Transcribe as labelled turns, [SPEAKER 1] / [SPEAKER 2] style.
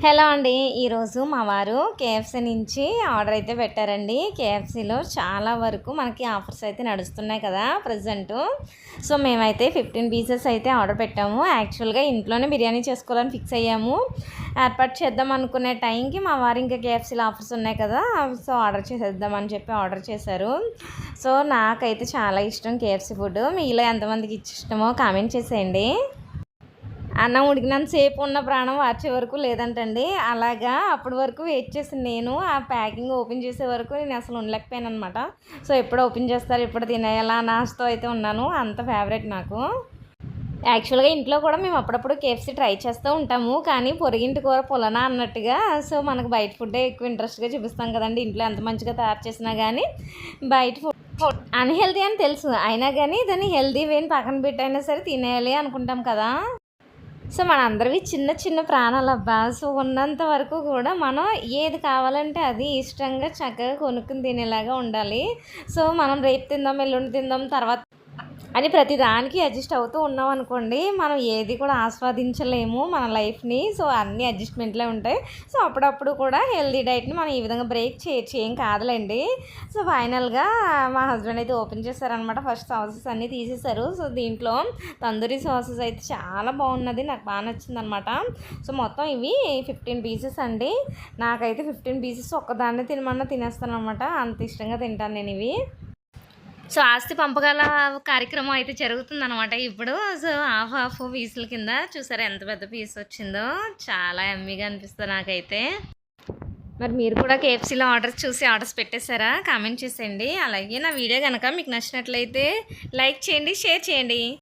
[SPEAKER 1] Hello అండి. ఈరోజు మా వారు కేఎఫ్సీ నుంచి ఆర్డర్ అయితే పెట్టారండి. కేఎఫ్సీలో చాలా వరకు మనకి ఆఫర్స్ అయితే నడుస్తున్నాయి కదా ప్రజెంటు. సో మేమైతే 15 పీసెస్ అయితే ఆర్డర్ పెట్టాము. యాక్చువల్గా ఇంట్లోనే బిర్యానీ చేసుకోవాలని ఫిక్స్ అయ్యాము. ఏర్పాటు చేద్దాం అనుకునే టైంకి మా వారు ఇంకా కేఎఫ్సీలో ఆఫర్స్ ఉన్నాయి కదా, సో ఆర్డర్ చేసేద్దామని చెప్పి ఆర్డర్ చేశారు. సో నాకైతే చాలా ఇష్టం కేఎఫ్సీ ఫుడ్. మీలో ఎంతమందికి ఇష్టమో కామెంట్ చేసేయండి. అన్నం ఉడికినంతసేపు ఉన్న ప్రాణం వార్చే వరకు లేదంటండి. అలాగా అప్పటి వరకు వెయిట్ చేసి నేను ఆ ప్యాకింగ్ ఓపెన్ చేసే వరకు నేను అసలు ఉండలేకపోయాను అనమాట. సో ఎప్పుడు ఓపెన్ చేస్తారు, ఎప్పుడు తినేయాలా నాస్తో అయితే ఉన్నాను. అంత ఫేవరెట్ నాకు. యాక్చువల్గా ఇంట్లో కూడా మేము అప్పుడప్పుడు కేఎఫ్సీ ట్రై చేస్తూ ఉంటాము, కానీ పొరిగింటి కూర పులనా అన్నట్టుగా. సో మనకు బయట ఫుడ్డే ఎక్కువ ఇంట్రెస్ట్గా చూపిస్తాం కదండి. ఇంట్లో ఎంత మంచిగా తయారు చేసినా కానీ బయట ఫుడ్ అన్హెల్దీ అని తెలుసు, అయినా కానీ దాన్ని హెల్దీ వేని పక్కన పెట్టైనా సరే తినేయాలి అనుకుంటాం కదా. సో మనందరివి చిన్న చిన్న ప్రాణాలబ్బా. సో ఉన్నంత వరకు కూడా మనం ఏది కావాలంటే అది ఇష్టంగా చక్కగా కొనుక్కుని తినేలాగా ఉండాలి. సో మనం రేపు తిందాం, ఎల్లుండి తిందాం, తర్వాత అని ప్రతి దానికి అడ్జస్ట్ అవుతూ ఉన్నాం అనుకోండి, మనం ఏది కూడా ఆస్వాదించలేము మన లైఫ్ని. సో అన్నీ అడ్జస్ట్మెంట్లే ఉంటాయి. సో అప్పుడప్పుడు కూడా హెల్దీ డైట్ని మనం ఈ విధంగా బ్రేక్ చేయొచ్చు, ఏం కాదులేండి. సో ఫైనల్గా మా హస్బెండ్ అయితే ఓపెన్ చేశారనమాట. ఫస్ట్ సాసెస్ అన్నీ తీసేశారు. సో దీంట్లో తందూరి సాసెస్ అయితే చాలా బాగున్నది, నాకు బాగా నచ్చింది అనమాట. సో మొత్తం ఇవి 15 పీసెస్ అండి. నాకైతే 15 పీసెస్ ఒక్కదాన్నే తినమన్నా తినేస్తాను అనమాట, అంత ఇష్టంగా తింటాను నేను ఇవి. సో ఆస్తి పంపకాల కార్యక్రమం అయితే జరుగుతుందనమాట ఇప్పుడు. సో హాఫ్ పీసుల కింద చూసారా ఎంత పెద్ద పీస్ వచ్చిందో, చాలా ఎమ్మీగా అనిపిస్తుంది నాకైతే. మరి మీరు కూడా కేఎఫ్సీలో ఆర్డర్స్ పెట్టేశారా? కామెంట్ చేసేయండి. అలాగే నా వీడియో కనుక మీకు నచ్చినట్లయితే లైక్ చేయండి, షేర్ చేయండి.